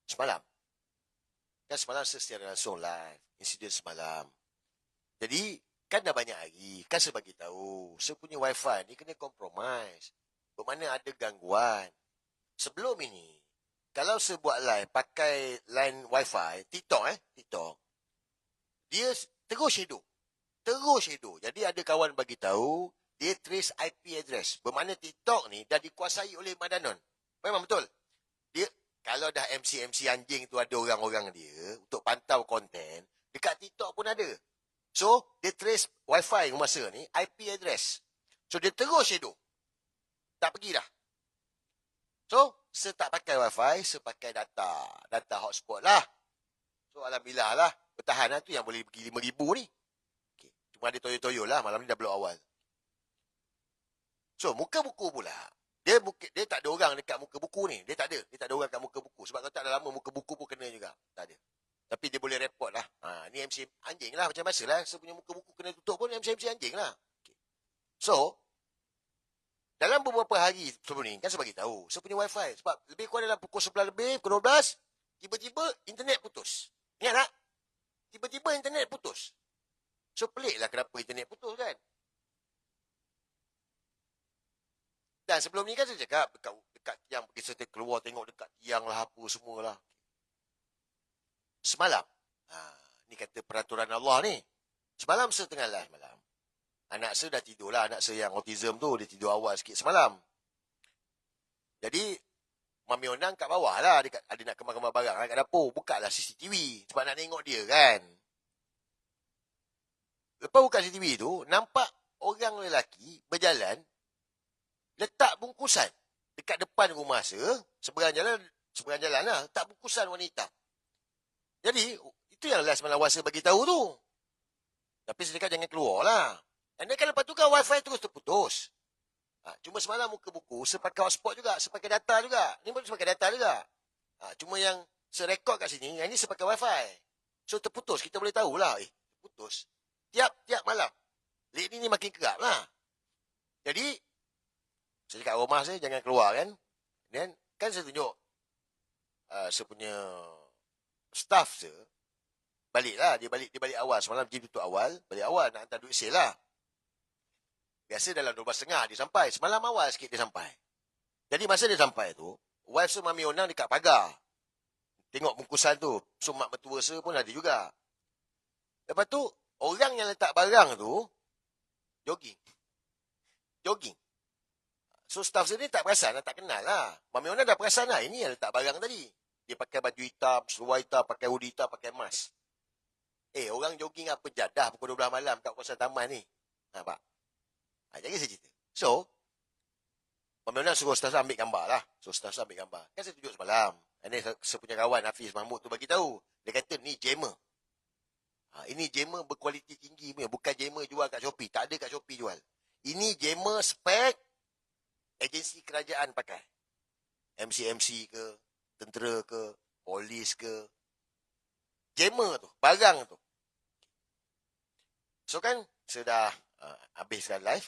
Semalam. Kan semalam saya secara langsung live. Insiden semalam. Jadi, kan dah banyak hari. Kan saya bagi tahu. Saya punya wifi ni kena compromise. Bermakna ada gangguan. Sebelum ini, kalau saya buat live pakai line wifi, TikTok. Dia terus shadow. Jadi ada kawan bagi tahu, dia trace IP address. Bermakna TikTok ni dah dikuasai oleh Madanon. Memang betul. Dia kalau dah MC anjing tu ada orang-orang dia untuk pantau konten, dekat TikTok pun ada. So, dia trace wifi masa ni, IP address. So, dia terus shadow. Tak pergi dah. So, saya tak pakai wifi, saya pakai data. Data hotspot lah. So, alhamdulillah lah. Bertahan lah tu yang boleh pergi 5,000 ni. Okay. Cuma ada toyo-toyo lah. Malam ni dah blok awal. So, muka buku pula. Dia tak ada orang dekat muka buku ni. Dia tak ada orang dekat muka buku. Sebab kalau tak ada lama, muka buku pun kena juga. Tak ada. Tapi dia boleh report lah. Ni MC anjing lah. Macam biasa lah. Saya punya muka buku kena tutup pun MC anjing lah. Okay. So, dalam beberapa hari sebelum ni, kan saya bagi tahu. Saya punya wifi. Sebab lebih kurang dalam pukul 11 lebih, pukul 12, tiba-tiba internet putus. Ingat tak? Tiba-tiba internet putus. So, pelik lah kenapa internet putus kan. Dan sebelum ni kan saya cakap dekat tiang pergi saya keluar tengok dekat tiang lah apa semualah. Semalam. Ni kata peraturan Allah ni. Semalam saya tengah live malam. Anak saya dah tidur lah. Anak saya yang autism tu dia tidur awal sikit semalam. Jadi Mami Onang kat bawah lah. Ada nak kemar-kemar barang lah kat dapur. Buka lah CCTV. Sebab nak tengok dia kan. Lepas buka CCTV tu, nampak orang lelaki berjalan letak bungkusan dekat depan rumah saya, seberang jalan lah, letak bungkusan warna hitam. Jadi, itu yang last malam saya bagi tahu tu. Tapi saya cakap jangan keluar lah. Dan kan lepas tu kan wifi terus terputus. Cuma semalam muka buku, saya pakai hotspot juga, saya pakai data juga. Ni pun saya pakai data juga. Cuma yang saya rekod kat sini, yang ni saya pakai wifi. So terputus, kita boleh tahulah. Terputus. Tiap malam. Late ni makin kerap lah. Jadi, saya cakap rumah saya jangan keluar kan. Dan kan saya tunjuk saya punya staff saya balik lah. Dia balik awal. Semalam dia tutup awal. Balik awal nak hantar duit sale lah. Biasa dalam 12.30 dia sampai. Semalam awal sikit dia sampai. Jadi masa dia sampai tu, wife saya Mami Onang dekat pagar. Tengok bungkusan tu. So mak mertua saya pun ada juga. Lepas tu, orang yang letak barang tu, jogging. So staff saya ni tak perasan lah, tak kenal lah. Mami Onang dah perasan lah, ini yang letak barang tadi. Dia pakai baju hitam, seluar hitam, pakai hoodie hitam, pakai mask. Orang jogging apa jadah pukul 12 malam kat kawasan taman ni. Nampak? Jadi saya cerita. So, Mami Onang suruh staff saya ambil gambar lah. So staff saya ambil gambar. Kan saya tunjuk semalam. Ini saya punya kawan Hafiz Mahmud tu bagi tahu. Dia kata ni jammer. Ini jammer berkualiti tinggi punya. Bukan jammer jual kat Shopee. Tak ada kat Shopee jual. Ini jammer spek agensi kerajaan pakai. MC ke, tentera ke, polis ke. Jammer tu, barang tu. So kan, saya dah habiskan live,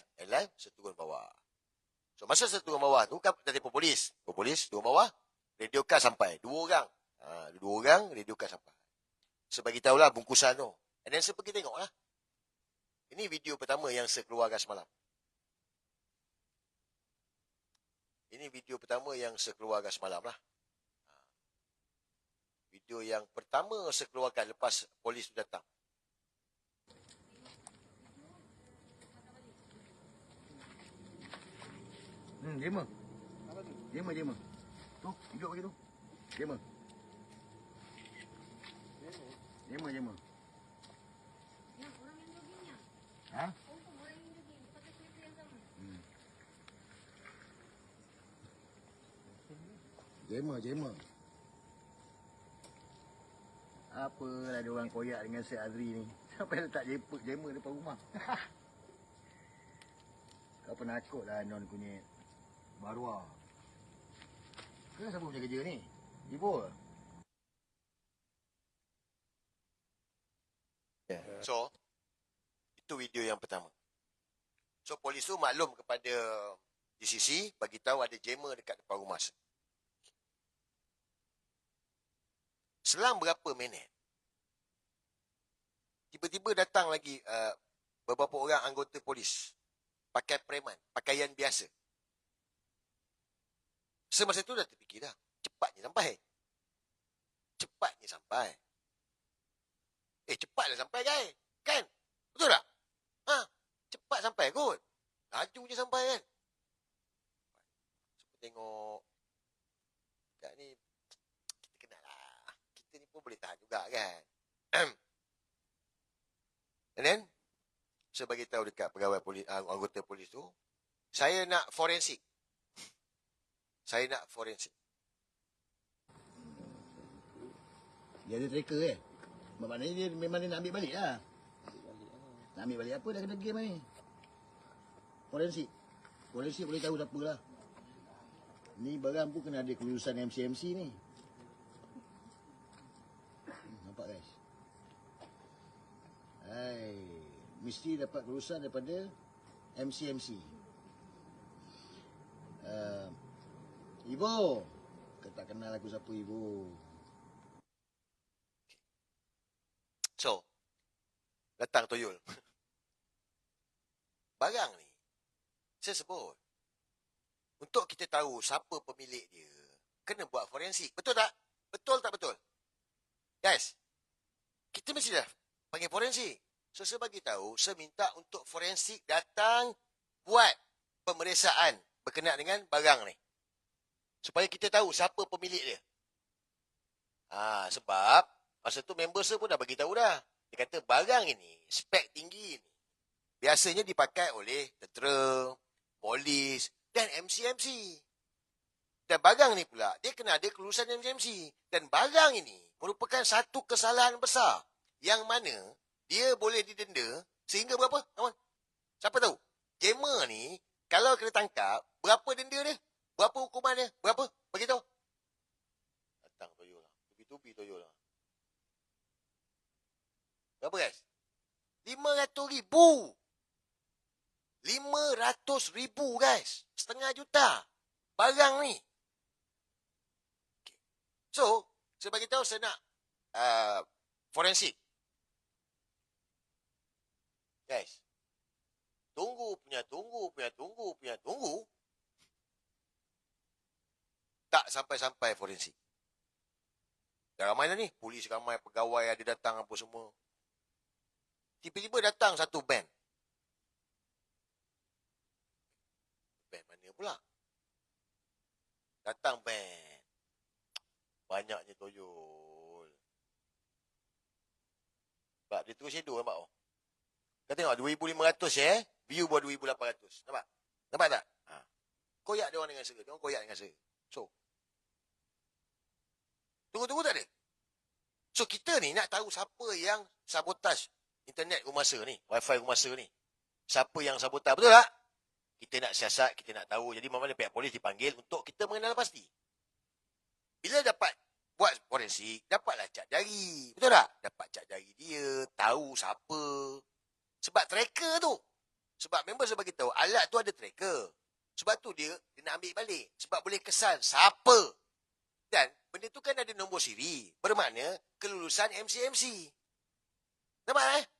saya turun bawah. So masa saya turun bawah tu, kan dah telefon polis. Polis turun bawah, radio card sampai. 2 orang. 2 orang, radio card sampai. Saya bagi tahulah bungkusan tu. And then saya pergi tengok lah. Ini video pertama yang saya keluarkan semalam. Ini video pertama yang saya keluarkan semalam lah. Video yang pertama saya keluarkan lepas polis tu datang. Jammer. Apa tu? Jammer. Tu, tunjuk bagi tu. Jammer. Jammer. Yang orang yang joggingnya. Ha? Orang yang jogging pakai kereta yang sama. Jammer. Apalah ada orang koyak dengan Syed Azri ni. Sampai letak jammer depan rumah. Kau penakut lah non kunyit. Barua. Kenapa siapa punya kerja ni? Ibu? So, itu video yang pertama. So, polis tu maklum kepada GCC, bagi tahu ada jammer dekat depan rumah. Selang berapa minit, tiba-tiba datang lagi beberapa orang anggota polis. Pakai preman, pakaian biasa. Semasa tu dah terfikir dah. Cepatnya sampai. Cepatlah sampai guys. Kan? Betul tak? Ha? Cepat sampai kot. Laju je sampai kan? Semua tengok. Kat ni, kita kenal lah. Kita ni pun boleh tahan juga kan? And then, saya bagi tahu dekat pegawai polis, anggota polis tu, saya nak forensik. Dia ada tracker Maknanya dia memang dia nak ambil balik lah. Nak ambil balik apa dah kena game ni. Forensik boleh tahu siapa lah. Ni barang pun kena ada kelulusan MCMC ni. Nampak guys? Mesti dapat kelulusan daripada MCMC. Ibu, kau tak kenal aku siapa Ibu. So, datang Toyol. Barang ni, saya sebut. Untuk kita tahu siapa pemilik dia, kena buat forensik. Betul tak? Betul tak betul? Guys, kita mesti dah panggil forensik. So, saya bagi tahu, saya minta untuk forensik datang buat pemeriksaan berkenaan dengan barang ni. Supaya kita tahu siapa pemilik dia. Sebab masa tu member saya pun dah bagi tahu dah. Dia kata barang ini, spek tinggi ni, biasanya dipakai oleh tentera, polis dan MCMC. Dan barang ni pula, dia kena ada kelulusan MCMC. Dan barang ini merupakan satu kesalahan besar. Yang mana dia boleh didenda sehingga berapa? Siapa tahu? Gamer ni, kalau kena tangkap, berapa denda dia? Berapa hukuman dia? Berapa? Beritahu. Datang Toyol lah. Tubi-tubi Toyol lah. Berapa guys? 500,000. 500,000 guys. Setengah juta. Barang ni. Okay. So, saya bagi tahu saya nak forensik. Guys. Tunggu. Tak sampai-sampai forensik. Dah ramai dah ni. Polis ramai, pegawai ada datang apa semua. Tiba-tiba datang satu band. Band mana pula? Datang band. Banyaknya Toyol. Sebab dia terus shadow nampak oh. Kau tengok 2,500 view buat 2,800. Nampak? Nampak tak? Koyak dia orang dengan saya. Dia orang koyak dengan saya. So, tunggu tak ada? So, kita ni nak tahu siapa yang sabotaj internet rumah saya ni. Wifi rumah saya ni. Siapa yang sabotaj. Betul tak? Kita nak siasat, kita nak tahu. Jadi, mana pihak polis dipanggil untuk kita mengenal pasti. Bila dapat buat forensik, dapatlah cap jari. Betul tak? Dapat cap jari dia. Tahu siapa. Sebab tracker tu. Sebab member saya bagi tahu, alat tu ada tracker. Sebab tu dia nak ambil balik. Sebab boleh kesan siapa. Dan benda tu kan ada nombor siri. Bermakna kelulusan MCMC. Nampak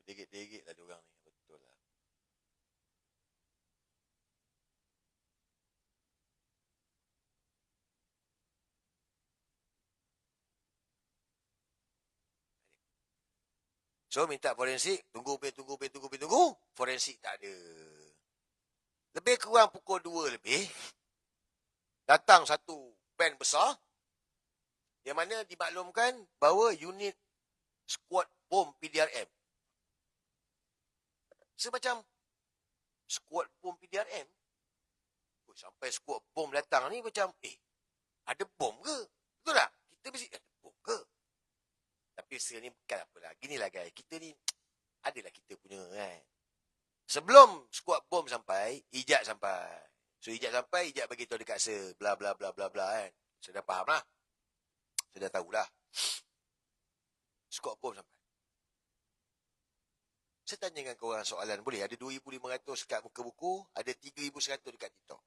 Degit-degit lah diorang ni. Betul lah. So, minta forensik. Tunggu. Forensik tak ada. Lebih kurang pukul 2 lebih. Datang satu band besar. Yang mana dimaklumkan bahawa unit squad bom PDRM. Semacam squad bom PDRM. Sampai squad bom datang ni macam, ada bom ke? Betul tak? Kita mesti ada bom ke? Tapi sekarang ni bukan apalah. Ginilah guys, kita ni adalah kita punya kan. Sebelum squad bom sampai, Ijat sampai. So Ijat sampai, Ijat bagi tahu dekat saya, bla bla bla bla bla kan. Saya dah faham lah. Saya dah tahulah. Squad bom sampai. Saya tanya dengan korang soalan, boleh? Ada 2,500 kat muka buku, ada 3,100 dekat TikTok.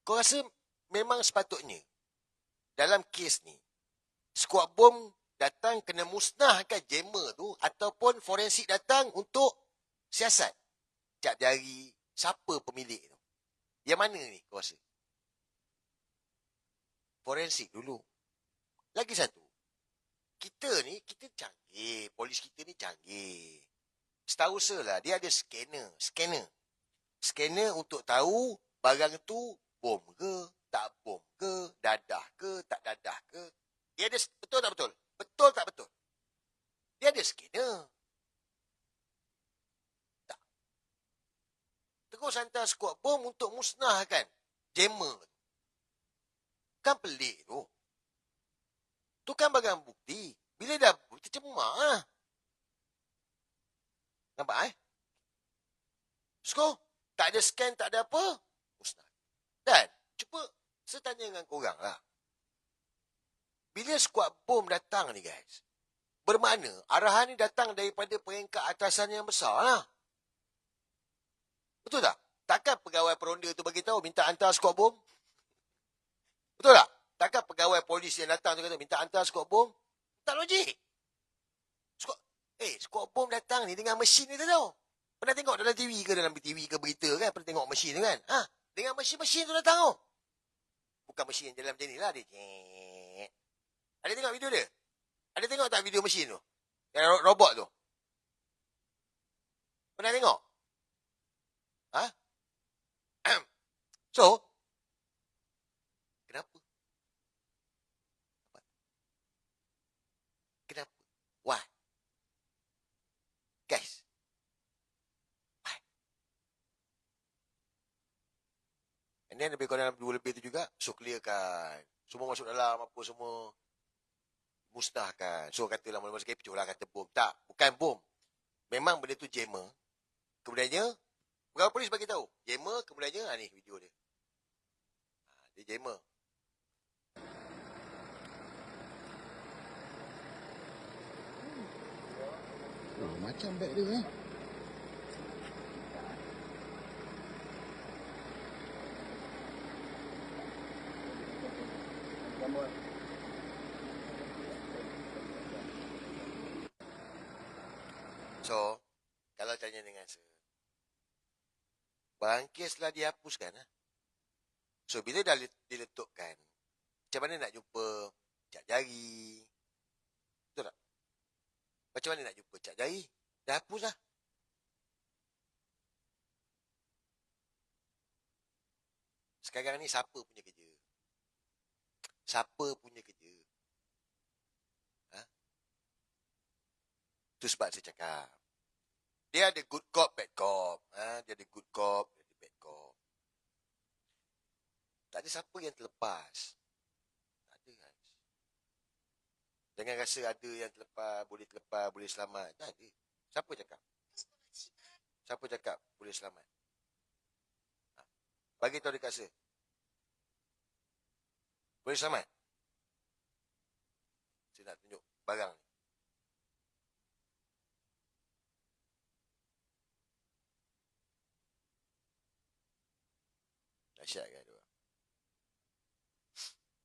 Kau rasa memang sepatutnya dalam kes ni, skuad bom datang kena musnahkan jammer tu ataupun forensik datang untuk siasat? Cap jari siapa pemilik tu? Yang mana ni kau rasa? Forensik dulu. Lagi satu, kita canggih. Polis kita ni canggih. Setahu saya lah, dia ada scanner untuk tahu barang tu bom ke, tak bom ke, dadah ke, tak dadah ke. Dia ada, betul tak betul? Betul tak betul? Dia ada scanner. Tak. Terus hantar skuad bom untuk musnahkan jammer. Kan pelik tu. Tu kan barang bukti. Bila dah bukti cemak lah. Nampak Sko, tak ada scan, tak ada apa. Musnah. Dan, cuba saya tanya dengan korang lah. Bila skuad bom datang ni guys, bermakna arahan ni datang daripada peringkat atasan yang besar lah. Betul tak? Takkan pegawai peronda tu bagi tahu minta hantar skuad bom? Betul tak? Takkan pegawai polis yang datang tu kata minta hantar skuad bom? Tak logik. Skuad bom datang ni dengan mesin ni tu tau. Pernah tengok dalam TV ke dalam TV ke berita kan? Pernah tengok mesin tu kan? Dengan mesin tu datang tau. Bukan mesin yang jalan macam ni lah. Dia ada tengok video dia? Ada tengok tak video mesin tu? Yang robot tu? Pernah tengok? So, kenapa? Kenapa? Why? Guys. Why? And then lebih kurang dalam 2 lebih tu juga, so clearkan. Semua masuk dalam apa semua. Musnahkan. So katalah mula-mula sekali pecuh lah kata bom. Tak, bukan bom. Memang benda tu jammer. Kemudiannya, pegawai polis bagi tahu. Jammer, kemudiannya, ni video dia. Dia jammer. Oh, macam beg dia So, kalau tanya dengan saya, barang keslah dihapuskan. So, bila dah diletupkan, macam mana nak jumpa cap jari? Betul tak? Macam mana nak jumpa cap jari? Dah hapus lah. Sekarang ni siapa punya kerja? Siapa punya kerja? Itu sebab saya cakap. Dia ada good cop, bad cop. Dia ada good cop, dia ada bad cop. Tak ada siapa yang terlepas. Tak ada guys. Jangan rasa ada yang terlepas, boleh selamat. Tak ada. Siapa cakap? Siapa cakap boleh selamat? Bagi tahu dekat saya. Boleh selamat? Saya nak tunjuk barang ni. Dahsyat kan diorang?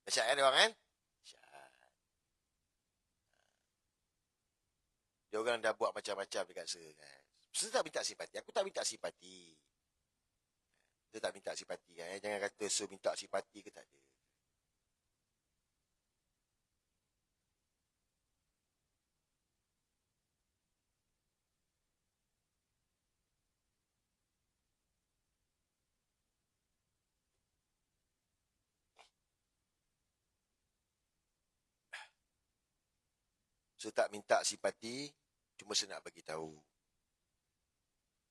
Dahsyat kan diorang kan? Dahsyat. Diorang dah buat macam-macam dekat saya kan. Saya tak minta simpati. Aku tak minta simpati. Saya tak minta simpati kan. Jangan kata saya minta simpati ke tak ada. Saya tak minta simpati, cuma saya nak bagi tahu.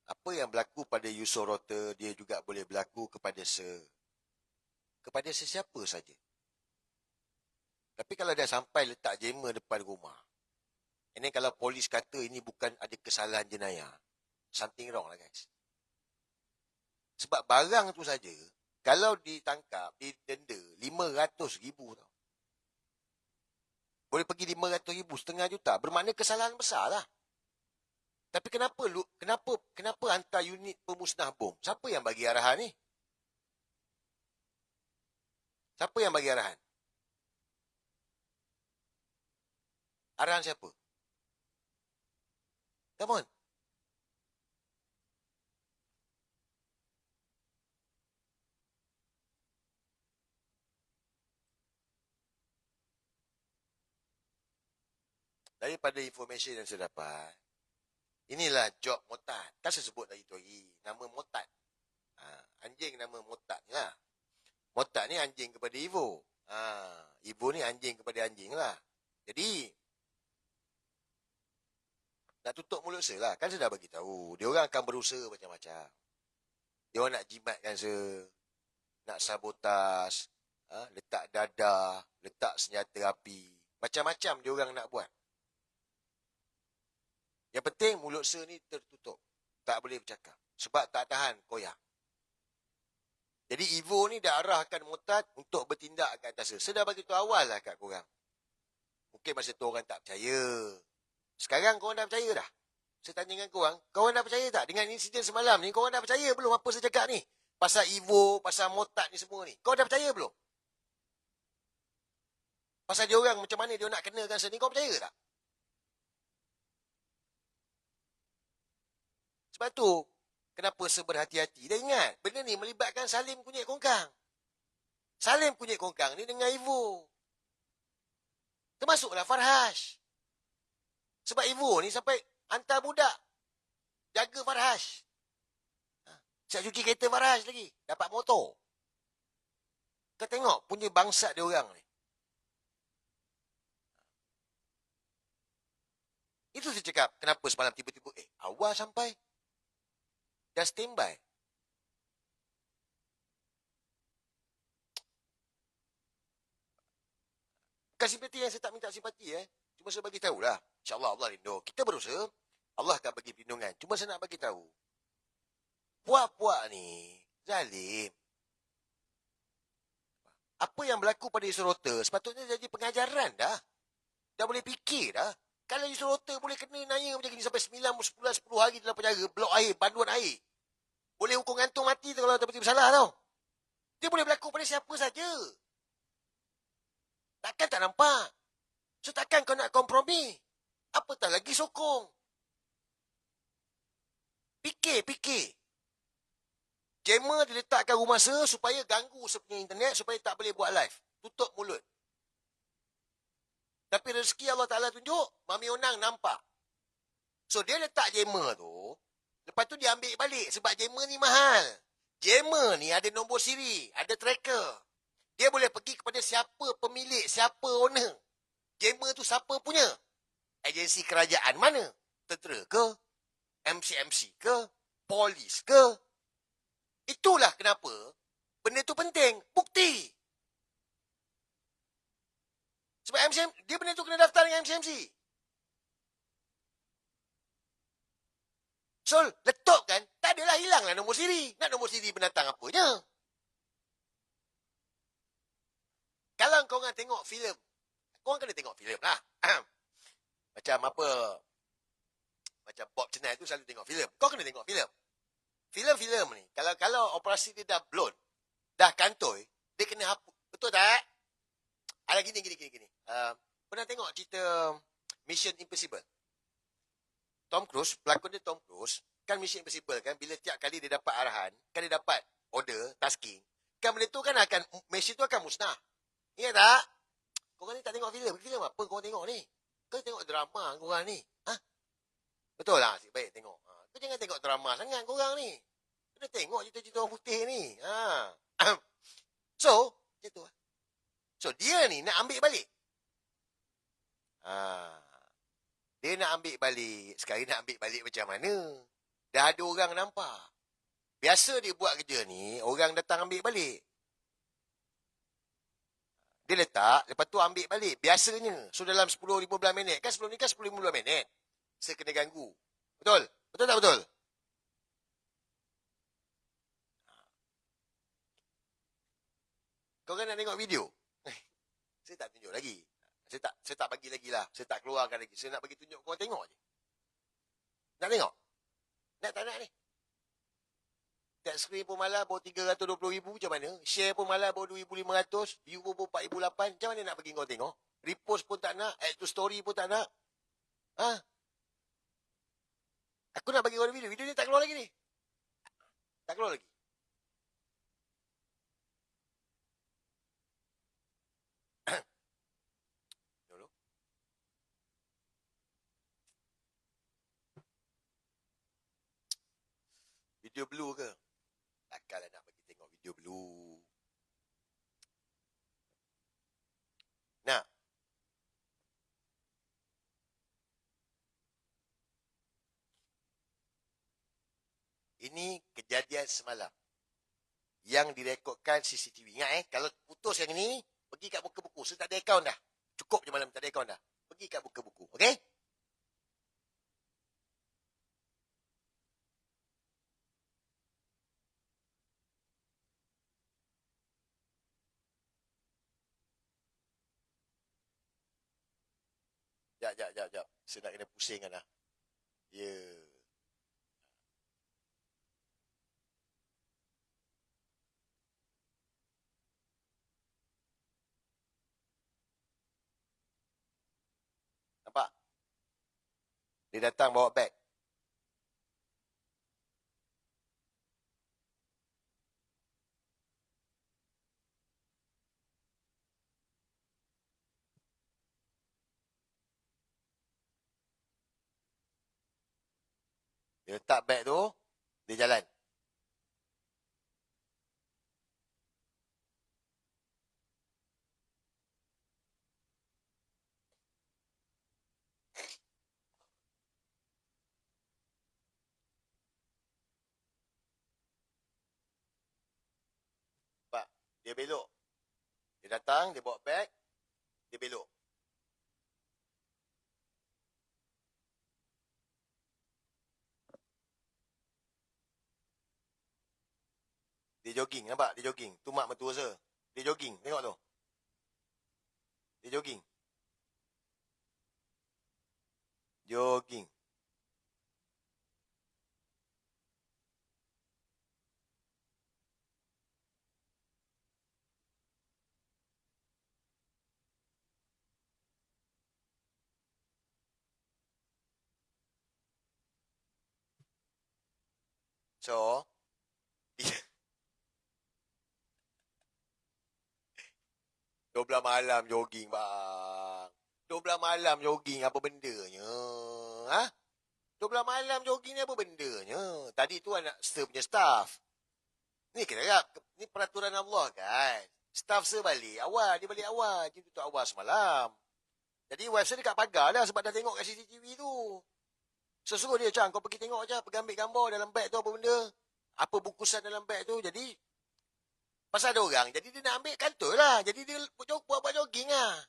Apa yang berlaku pada Yusof Rota, dia juga boleh berlaku kepada kepada sesiapa saja. Tapi kalau dah sampai letak jammer depan rumah, ini kalau polis kata ini bukan ada kesalahan jenayah, something wrong lah guys. Sebab barang tu saja, kalau ditangkap, didenda 500,000 tau. Boleh pergi 500,000, setengah juta. Bermakna kesalahan besar lah. Tapi kenapa hantar unit pemusnah bom? Siapa yang bagi arahan ni? Siapa yang bagi arahan? Arahan siapa? Come on. Daripada informasi yang saya dapat, inilah job Motat. Kan saya sebut tadi tu lagi. Nama Motat. Anjing nama Motat ni lah. Motat ni anjing kepada Evo. Evo ni anjing kepada anjing lah. Jadi, nak tutup mulut saya lah. Kan saya dah bagi tahu. Dia orang akan berusaha macam-macam. Dia orang nak jimatkan saya. Nak sabotas. Letak dadah. Letak senjata api. Macam-macam dia orang nak buat. Yang penting mulut saya ni tertutup. Tak boleh bercakap. Sebab tak tahan koyak. Jadi Evo ni dah arahkan Motat untuk bertindak kat atas saya. Saya dah bagi tahu awal lah kat korang. Mungkin masa tu orang tak percaya. Sekarang korang dah percaya dah. Saya tanya dengan korang dah percaya tak? Dengan insiden semalam ni, korang dah percaya belum apa saya cakap ni? Pasal Evo, pasal Motat ni semua ni. Korang dah percaya belum? Pasal dia orang macam mana dia nak kenakan saya ni, korang percaya tak? Sebab tu, kenapa saya berhati-hati? Dan ingat, benda ni melibatkan Salim Kunyit Kongkang. Salim Kunyit Kongkang ni dengan Evo. Termasuklah Farhash. Sebab Evo ni sampai hantar budak. Jaga Farhash. Siap cuci kereta Farhash lagi. Dapat motor. Kau tengok punya bangsat dia orang ni. Itu saya cakap, kenapa semalam tiba-tiba, awal sampai. Dah standby. Bukan simpati yang saya tak minta simpati. Cuma saya bagi tahulah. InsyaAllah Allah lindung. Kita berusaha. Allah akan bagi perlindungan. Cuma saya nak bagi tahu. Puak-puak ni, zalim. Apa yang berlaku pada Yusurota sepatutnya jadi pengajaran dah. Dah boleh fikir dah. Kalau Yusurota boleh kena naya macam ni sampai 9, 10 hari dalam penjara, blok air, banduan air. Boleh hukum gantung mati tu kalau tiba-tiba salah tau. Dia boleh berlaku pada siapa saja. Takkan tak nampak? So takkan kau nak kompromi? Apatah lagi sokong? Fikir. Jammer diletakkan rumah saya supaya ganggu sepunya internet, supaya tak boleh buat live. Tutup mulut. Tapi rezeki Allah Ta'ala tunjuk, Mami Onang nampak. So dia letak jammer tu, lepas tu dia ambil balik sebab jammer ni mahal. Jammer ni ada nombor siri, ada tracker. Dia boleh pergi kepada siapa pemilik, siapa owner. Jammer tu siapa punya? Agensi kerajaan mana? Tentera ke? MCMC ke? Polis ke? Itulah kenapa benda tu penting. Bukti. Sebab dia benda tu kena daftar dengan MCMC. So, letup kan? Tak adalah hilanglah nombor siri. Nak nombor siri pendatang apanya? Kalau korang tengok filem, korang kena tengok filem lah. Macam apa? Macam Bob Cenai tu selalu tengok filem. Kau kena tengok filem. Filem-filem ni, kalau operasi dia dah blown, dah kantoi, dia kena hapus. Betul tak? Ada gini. Pernah tengok cerita Mission Impossible? Tom Cruise, pelakon dia Tom Cruise, kan Mission Impossible kan, bila tiap kali dia dapat arahan, kan dia dapat order, tasking, kan benda tu kan akan, mesin tu akan musnah. Ingat tak? Korang ni tak tengok filem. Filem apa korang tengok ni? Kau tengok drama korang ni. Betul lah, asyik baik tengok. Kau jangan tengok drama sangat korang ni. Kena tengok cerita-cerita orang putih ni. So, macam tu lah. So, dia ni nak ambil balik. Dia nak ambil balik. Sekarang nak ambil balik macam mana? Dah ada orang nampak. Biasa dia buat kerja ni, orang datang ambil balik. Dia letak, lepas tu ambil balik. Biasanya. So, dalam 10-15 minit. Kan sebelum ni kan 10-15 minit. Saya kena ganggu. Betul? Betul tak betul? Kau kan nak tengok video? Saya tak tunjuk lagi. Saya tak bagi lagi lah. Saya tak keluarkan lagi. Saya nak bagi tunjuk kau tengok je. Nak tengok? Nak tak nak ni? screen pun malah baru 320,000 macam mana? Share pun malah baru 2,500, view pun 4,800. Macam mana nak bagi kau tengok? Repost pun tak nak, add to story pun tak nak. Ha? Aku nak bagi kau video. Video ni tak keluar lagi ni. Tak keluar lagi. Dulu. Video blue ke? Takkanlah nak bagi tengok video blue. Nah. Ini kejadian semalam. Yang direkodkan CCTV. Ingat kalau putus yang ni, pergi kat buka buku. So tak ada akaun dah. Cukup je malam tak ada akaun dah. Pergi kat buka buku. Okey? Jap. Saya nak kena pusing kan lah. Ya. Yeah. Nampak? Dia datang bawa beg. Dia letak beg tu, dia jalan. Nampak? Dia belok. Dia datang, dia bawa beg, dia belok. Dia jogging, nampak? Dia jogging. Tu mak mertua saya. Dia jogging, tengok tu. Dia jogging. Jogging. So, 12 malam jogging, bang. 12 malam jogging, apa bendanya? Ha? 12 malam jogging ni apa bendanya? Tadi tu anak sir punya staff. Ni kena ni peraturan Allah kan. Staff sir balik awal. Dia balik awal. Dia tutup awal semalam. Jadi wife saya dekat pagar dah sebab dah tengok kat CCTV tu. Sesuruh dia, Cang, kau pergi tengok je. Pergi ambil gambar dalam beg tu apa benda. Apa bungkusan dalam beg tu. Jadi, pasal ada orang. Jadi dia nak ambil kantor lah. Jadi dia buat jogging lah.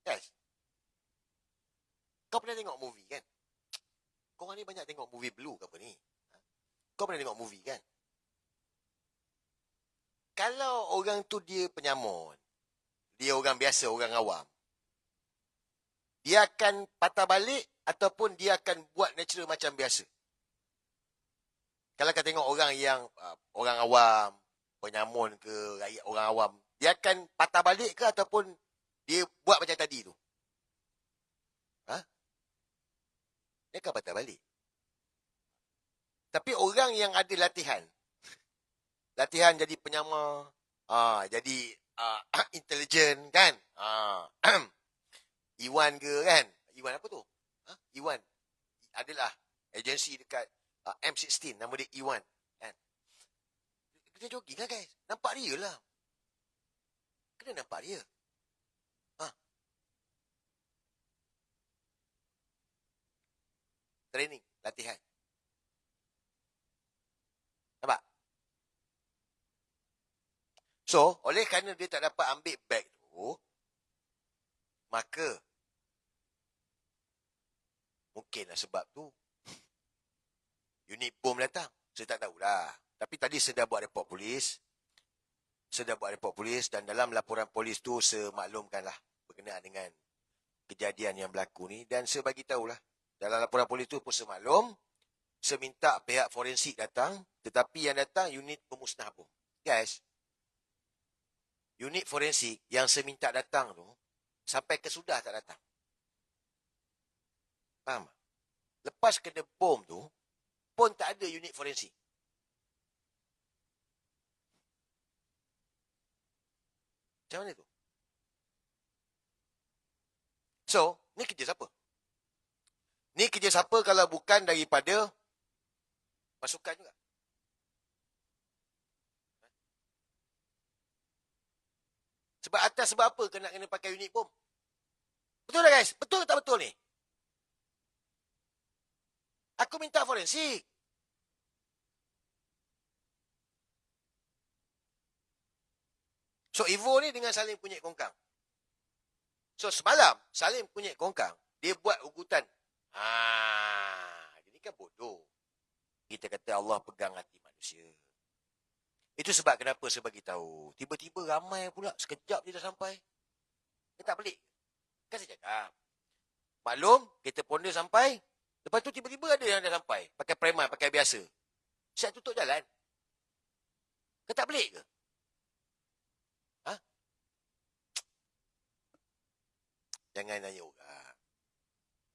Guys. Kau pernah tengok movie kan? Korang ni banyak tengok movie blue ke apa ni? Kau pernah tengok movie kan? Kalau orang tu dia penyamun. Dia orang biasa, orang awam. Dia akan patah balik ataupun dia akan buat natural macam biasa. Kalau kau tengok orang yang orang awam, penyamun ke, rakyat orang awam, dia akan patah balik ke ataupun dia buat macam tadi tu? Ha? Dia akan patah balik. Tapi orang yang ada latihan jadi penyamar, jadi intelijen kan? Iwan ke kan? Iwan apa tu? Iwan. Adalah agensi dekat M16. Nama dia Iwan. Kan? Kena jogging lah guys. Nampak dia lah. Kena nampak dia. Training. Latihan. Nampak? So, oleh kerana dia tak dapat ambil beg tu, maka mungkinlah sebab tu unit bom datang. Saya tak tahulah. Tapi tadi saya dah buat report polis. Dan dalam laporan polis tu saya maklumkanlah berkenaan dengan kejadian yang berlaku ni. Dan saya bagi tahulah. Dalam laporan polis tu pun saya maklum seminta pihak forensik datang, tetapi yang datang unit pemusnah bom. Guys, unit forensik yang seminta datang tu, sampai ke sudah tak datang. Faham? Lepas kena bom tu, pun tak ada unit forensik. Macam mana tu? So, ni kerja siapa? Ni kerja siapa kalau bukan daripada pasukan juga? Sebab atas sebab apa kena pakai unit bom? Betul tak guys? Betul tak betul ni? Aku minta forensik. So, Ivo ni dengan Salim Kunyit Kongkang. So, semalam Salim Kunyit Kongkang, dia buat ugutan. Ini kan bodoh. Kita kata Allah pegang hati manusia. Itu sebab kenapa saya bagi tahu. Tiba-tiba ramai pula. Sekejap dia dah sampai. Dia tak pelik. Kan saya cakap. Maklum, kita pun dia sampai. Lepas tu tiba-tiba ada yang dah sampai. Pakai preman, pakai biasa. Siap tutup jalan. Kau tak pelik ke? Ha? Jangan nanya orang.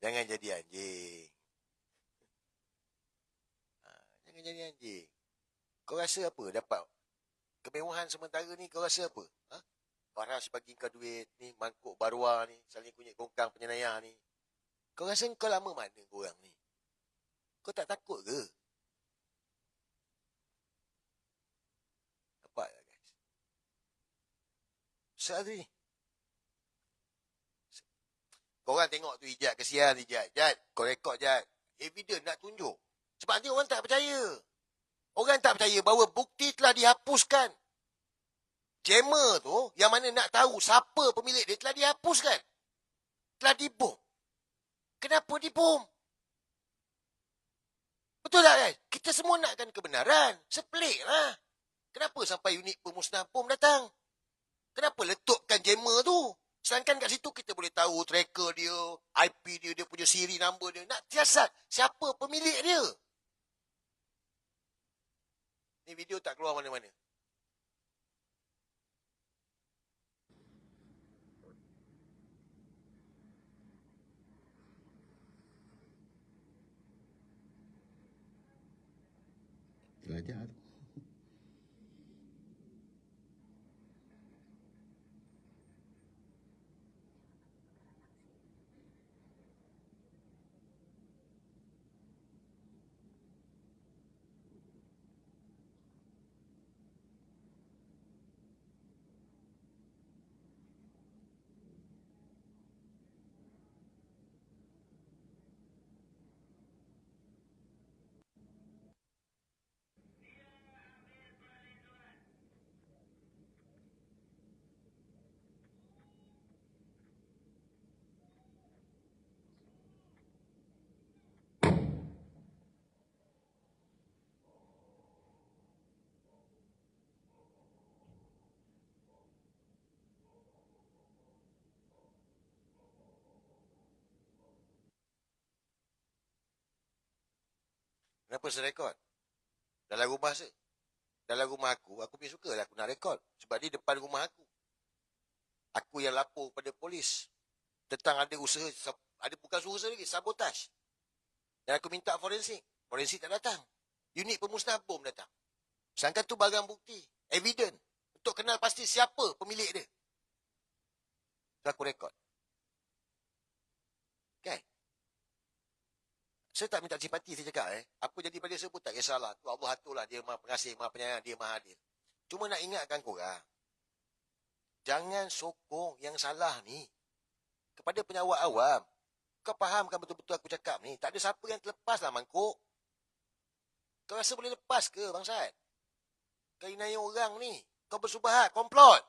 Jangan jadi anjing. Jangan jadi anjing. Kau rasa apa dapat kemewahan sementara ni? Kau rasa apa? Farhas bagi kau duit ni, mangkuk barua ni, Saling Kunyit Kongkang penyenayah ni. Kau rasa kau lama mana korang ni? Kau tak takut ke? Nampak tak guys? Saat ni. Korang tengok tu Ijat, kesian Ijat. Jat, kau rekod Jat. Evidence nak tunjuk. Sebab nanti orang tak percaya. Orang tak percaya bahawa bukti telah dihapuskan. Jammer tu, yang mana nak tahu siapa pemilik dia, telah dihapuskan. Telah dibom. Kenapa dibom? Betul tak guys? Kita semua nakkan kebenaran. Sepelik lah. Kenapa sampai unit pemusnah bom datang? Kenapa letupkan jammer tu? Sedangkan kat situ kita boleh tahu tracker dia, IP dia, dia punya siri number dia. Nak siasat siapa pemilik dia. Ni video tak keluar mana-mana. Belajar tu. Kenapa saya rekod? Dalam rumah saya. Dalam rumah aku punya suka lah aku nak rekod. Sebab dia depan rumah aku. Aku yang lapor pada polis. Tentang ada usaha, ada bukan usaha lagi, sabotaj. Dan aku minta forensik. Forensik tak datang. Unit pemusnah bom datang. Sedangkan tu barang bukti. Evidence. Untuk kenal pasti siapa pemilik dia. Tu aku rekod. Kan? Saya tak minta simpati, saya cakap. Apa jadi pada saya pun tak kisahlah. Tu Allah aturlah. Dia maha pengasih, maha penyayang, dia maha adil. Cuma nak ingatkan korang. Jangan sokong yang salah ni. Kepada penyawat awam. Kau fahamkan betul-betul aku cakap ni. Tak ada siapa yang terlepas lah mangkuk. Kau rasa boleh lepas ke bangsat? Kau inaya orang ni. Kau bersubahat, komplot.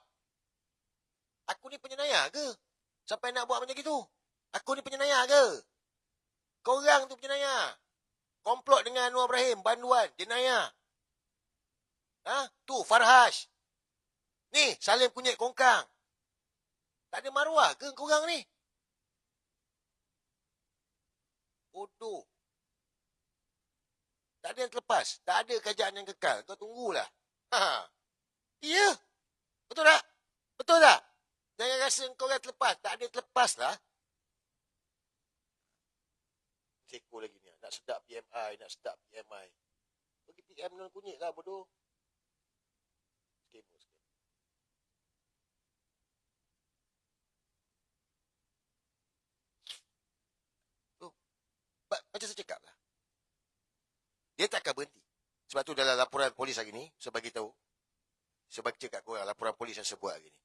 Aku ni penyenayah ke? Sampai nak buat macam gitu? Aku ni penyenayah ke? Korang tu penyenayah. Komplot dengan Anwar Ibrahim, banduan, jenayah. Tu Farhas. Ni, Salim Kunyit Kongkang. Tak ada maruah ke korang ni? Bodoh. Tak ada yang terlepas. Tak ada kerajaan yang kekal. Kau tunggulah. Ha. Ya. Betul tak? Betul tak? Jangan rasa kau dah terlepas. Tak ada terlepas lah. Seko lagi ni. Nak sedap PMI. Nak sedap PMI. Bagi PM non kunyit lah bodoh. Skemo. Oh, macam saya cakap lah. Dia takkan berhenti. Sebab tu dalam laporan polis hari ni, saya bagi tahu. Saya baca kat korang laporan polis yang saya buat hari ni.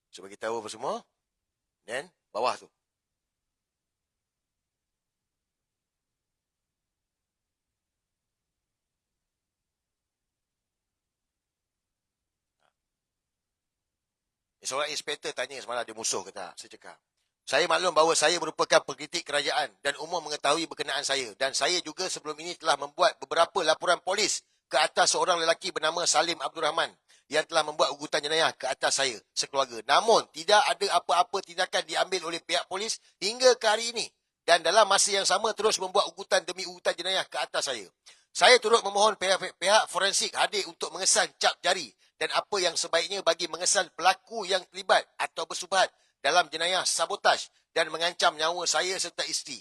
Saya bagi tahu apa semua. Dan bawah tu. Seorang inspektor tanya semalam ada musuh ke tak. Saya cakap. Saya maklum bahawa saya merupakan pengkritik kerajaan dan umum mengetahui berkenaan saya. Dan saya juga sebelum ini telah membuat beberapa laporan polis ke atas seorang lelaki bernama Salim Abdul Rahman yang telah membuat ugutan jenayah ke atas saya sekeluarga. Namun, tidak ada apa-apa tindakan diambil oleh pihak polis hingga ke hari ini. Dan dalam masa yang sama terus membuat ugutan demi ugutan jenayah ke atas saya. Saya turut memohon pihak forensik hadir untuk mengesan cap jari dan apa yang sebaiknya bagi mengesan pelaku yang terlibat atau bersubhat dalam jenayah sabotaj dan mengancam nyawa saya serta isteri.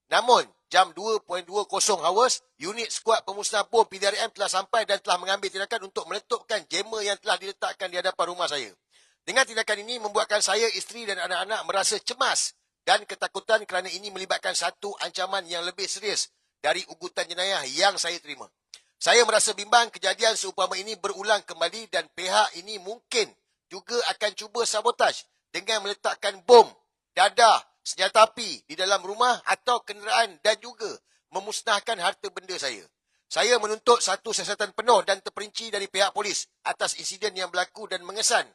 Namun, jam 2.20 hours, unit skuad pemusnah bom PDRM telah sampai dan telah mengambil tindakan untuk meletupkan jammer yang telah diletakkan di hadapan rumah saya. Dengan tindakan ini membuatkan saya, isteri dan anak-anak merasa cemas dan ketakutan kerana ini melibatkan satu ancaman yang lebih serius dari ugutan jenayah yang saya terima. Saya merasa bimbang kejadian seumpama ini berulang kembali dan pihak ini mungkin juga akan cuba sabotaj dengan meletakkan bom, dadah, senjata api di dalam rumah atau kenderaan dan juga memusnahkan harta benda saya. Saya menuntut satu siasatan penuh dan terperinci dari pihak polis atas insiden yang berlaku dan mengesan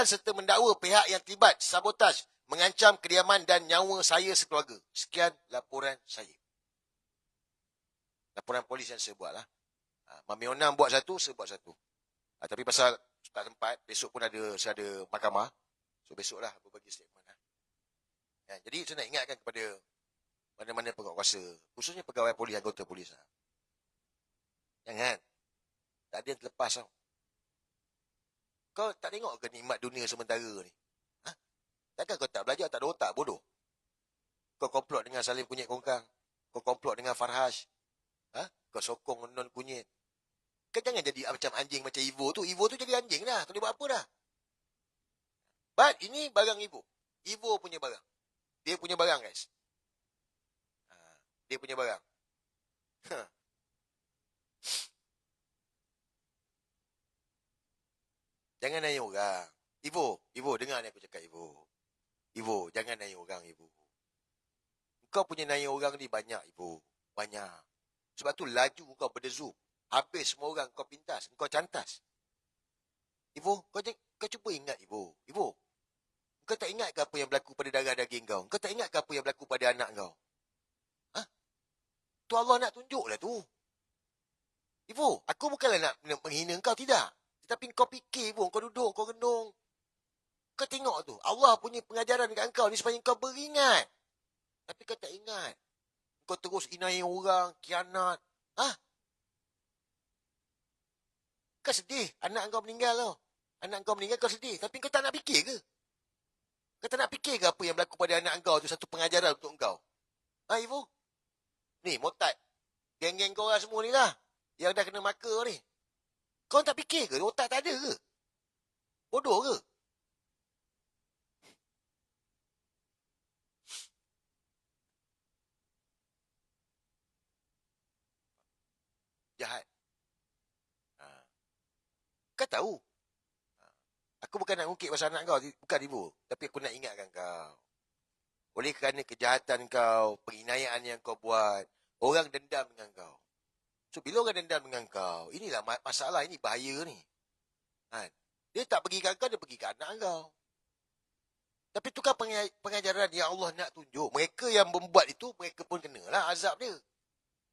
serta mendakwa pihak yang terlibat sabotaj, mengancam kediaman dan nyawa saya sekeluarga. Sekian laporan saya. Laporan polis yang saya buat lah. Mami Onam buat satu, saya buat satu. Tapi pasal tak tempat, besok pun saya ada mahkamah. So besoklah aku bagi statement lah. Jadi saya nak ingatkan kepada mana-mana pegawai kuasa, khususnya pegawai polis, anggota polis lah. Jangan. Tak ada yang terlepas tau. Kau tak tengok ke nikmat dunia sementara ni? Ha? Takkan kau tak belajar, tak ada otak, bodoh? Kau komplot dengan Salim Kunyit Kongkang. Kau komplot dengan Farhaj. Ha? Kau sokong non kunyit. Kau jangan jadi macam anjing macam Ivo tu. Ivo tu jadi anjing dah. Tak boleh buat apa dah. But ini barang Ivo. Ivo punya barang. Dia punya barang guys. Dia punya barang. Jangan nanya orang. Ivo, dengar ni aku cakap Ivo. Ivo, jangan nanya orang Ivo. Kau punya nanya orang ni banyak Ivo. Banyak. Sebab tu laju kau berdezu. Habis semua orang kau pintas. Kau cantas. Ivo, kau cuba ingat Ivo. Ivo, kau tak ingat ke apa yang berlaku pada darah daging kau? Kau tak ingat ke apa yang berlaku pada anak kau? Ha? Tu Allah nak tunjuk lah tu. Ivo, aku bukanlah nak menghina kau, tidak. Tetapi kau fikir Ivo, kau duduk, kau renung. Kau tengok tu. Allah punya pengajaran dekat kau ni supaya kau beringat. Tapi kau tak ingat. Kau terus inai orang, kianat. Ha? Kau sedih. Anak kau meninggal tau. Anak kau meninggal kau sedih. Tapi kau tak nak fikir ke? Kau tak nak fikir ke apa yang berlaku pada anak kau tu satu pengajaran untuk kau? Ha, Ivo? Ni, Motad. Geng-geng kau orang semua ni lah. Yang dah kena maka ni. Kau tak fikir ke? Otak tak ada ke? Bodoh ke? Jahat. Kau tahu? Aku bukan nak ngukit pasal anak kau. Bukan Ivo. Tapi aku nak ingatkan kau. Oleh kerana kejahatan kau, penginayaan yang kau buat, orang dendam dengan kau. So, bila orang dendam dengan kau, inilah masalah, ini bahaya ni. Ha? Dia tak pergi kat kau, dia pergi kat anak kau. Tapi itu kan pengajaran yang Allah nak tunjuk. Mereka yang membuat itu, mereka pun kenalah azab dia.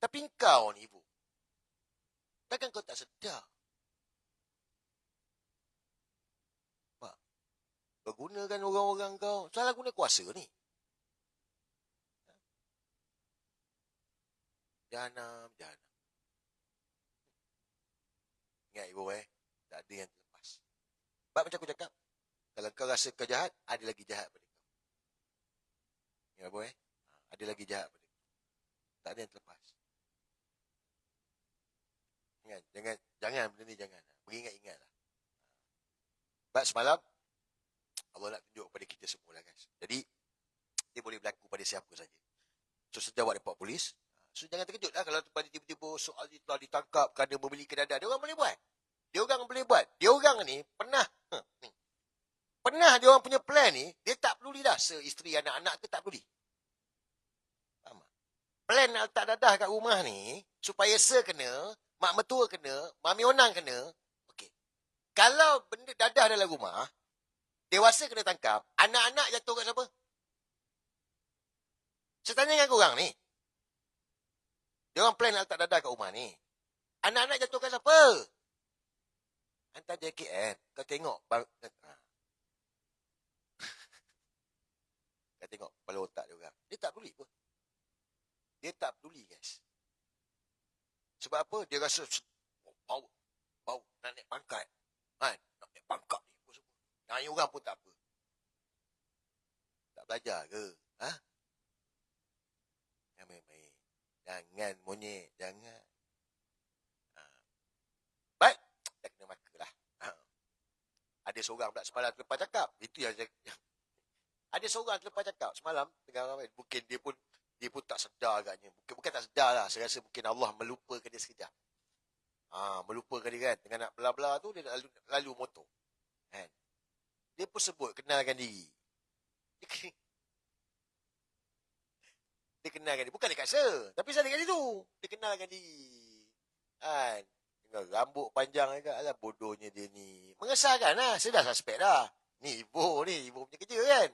Tapi kau ni, Ibu. Takkan kau tak sedar? Kau gunakan orang-orang kau. Salah guna kuasa ni. Jahanam. Ingat ibu tak ada yang terlepas. Sebab macam aku cakap, kalau kau rasa kau jahat, ada lagi jahat pada kau. Ingat ibu ada lagi jahat pada kau. Tak ada yang terlepas. Ingat, jangan benda ni jangan. Beringat-ingatlah. Sebab semalam, Allah nak tunjuk kepada kita semua lah guys. Jadi, dia boleh berlaku pada siapa saja. So, sejawat report polis, so jangan terkejut lah kalau tiba-tiba soal ni telah ditangkap kerana membeli kedai. Dia orang boleh buat. Dia orang ni pernah dia orang punya plan ni, dia tak peduli dah isteri anak-anak ke tak peduli. Faham tak? Plan nak letak dadah kat rumah ni, supaya kena, mak mertua kena, mami onang kena. Okey. Kalau benda dadah dalam rumah, dewasa kena tangkap, anak-anak jatuh kat siapa? Saya tanya dengan korang ni. Dia orang plan nak letak dadah kat rumah ni. Anak-anak jatuh kat siapa? Hantar JKM. Kau tengok. Kau tengok kepala otak dia orang. Dia tak peduli pun. Dia tak peduli guys. Sebab apa? Dia rasa bau nak naik pangkat. Nak naik pangkat ni. Nanya orang pun tak apa. Tak belajar ke? Yang main-main. Jangan monyet. Jangan. Baik. Dah kena maka lah. Ada seorang pula semalam terlepas cakap. Itu yang ada seorang terlepas cakap semalam. Mungkin dia pun tak sedar agaknya. Bukan tak sedar lah. Saya rasa mungkin Allah melupakan dia sekejap. Melupakan dia kan. Dengan nak bela-bela tu, dia lalu motor. Kan? Dia pun sebut kenalkan diri. Dia kenalkan diri. Bukan dia kata. Tapi saya dekat situ. Dia kenalkan diri. Kan? Rambut panjang agak. Alah bodohnya dia ni. Mengesahkan lah. Saya dah suspek dah. Ni Ibu punya kerja kan.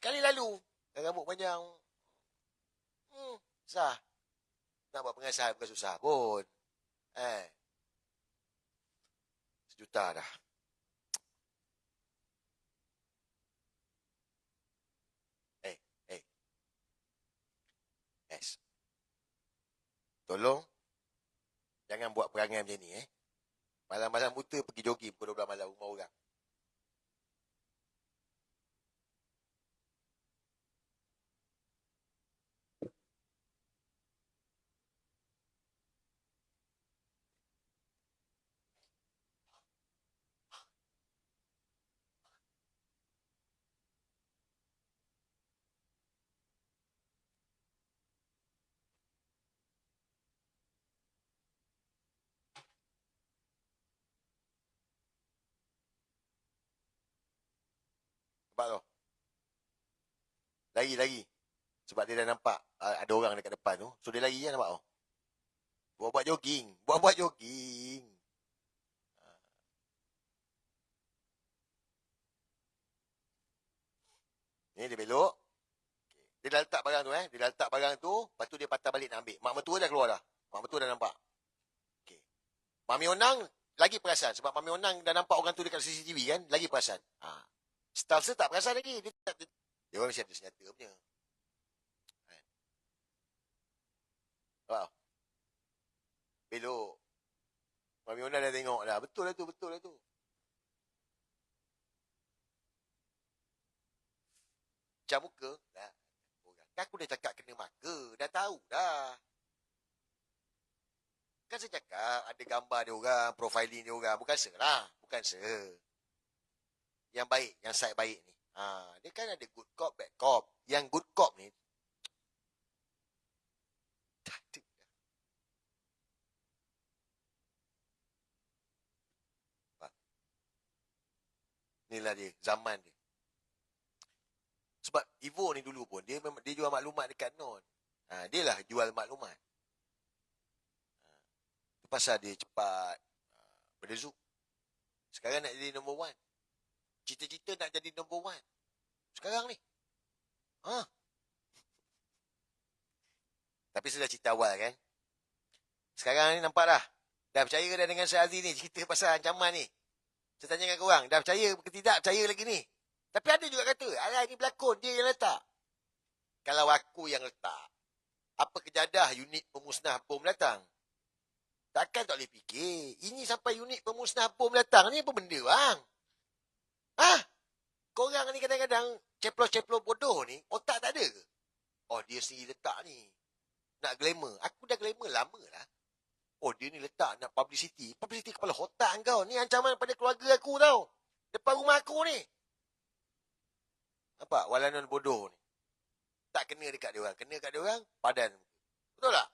Sekali lalu. Rambut panjang. Sah. Nak buat pengesahan bukan susah pun. Sejuta dah. Yes. Tolong. Jangan buat perangai macam ni Malam-malam buta pergi jogging pukul 12 malam rumah orang. Nampak tu? Lari. Sebab dia dah nampak ada orang dekat depan tu. So dia lari kan nampak tu? Buat jogging. Ni dia belok. Dia dah letak barang tu Dia dah letak barang tu. Lepas tu dia patah balik nak ambil. Mak mertua dah keluar dah. Mak mertua dah nampak. Okay. Mami Onang lagi perasan. Sebab Mami Onang dah nampak orang tu dekat CCTV kan. Lagi perasan. Staff saya tak perasan lagi. Dia orang mesti ada senjata punya. Wow. Belok. Mami Onang dah tengok dah. Betul lah tu. Macam muka. Dah. Kan aku dah cakap kena maka. Dah tahu dah. Kan saya cakap ada gambar dia orang. Profiling dia orang. Bukan lah. Yang baik. Yang side baik ni. Dia kan ada good cop, bad cop. Yang good cop ni. Tak ada. Inilah dia. Zaman dia. Sebab Evo ni dulu pun, dia jual maklumat dekat Non. Dia lah jual maklumat. Pasal dia cepat berdezu. Sekarang nak jadi number one. Cita-cita nak jadi number one. Sekarang ni. Tapi sudah cerita awal kan. Sekarang ni nampak dah. Dah percaya ke dah dengan Syed Aziz ni cerita pasal ancaman ni? Saya tanya dengan korang, dah percaya ke tidak percaya lagi ni? Tapi ada juga kata, alah ni berlakon, dia yang letak. Kalau aku yang letak, apa kejadah unit pemusnah bom datang? Takkan tak boleh fikir. Ini sampai unit pemusnah bom datang ni apa benda bang? Hah? Korang ni kadang-kadang ceplos-ceplos bodoh ni, otak tak ada ke? Oh, dia sendiri letak ni. Nak glamour. Aku dah glamour lama lah. Oh, dia ni letak nak publicity. Publicity kepala otak kau. Ni ancaman pada keluarga aku tau. Depan rumah aku ni. Nampak? Walanan bodoh ni. Tak kena dekat dia orang. Kena dekat dia orang, padan. Betul tak?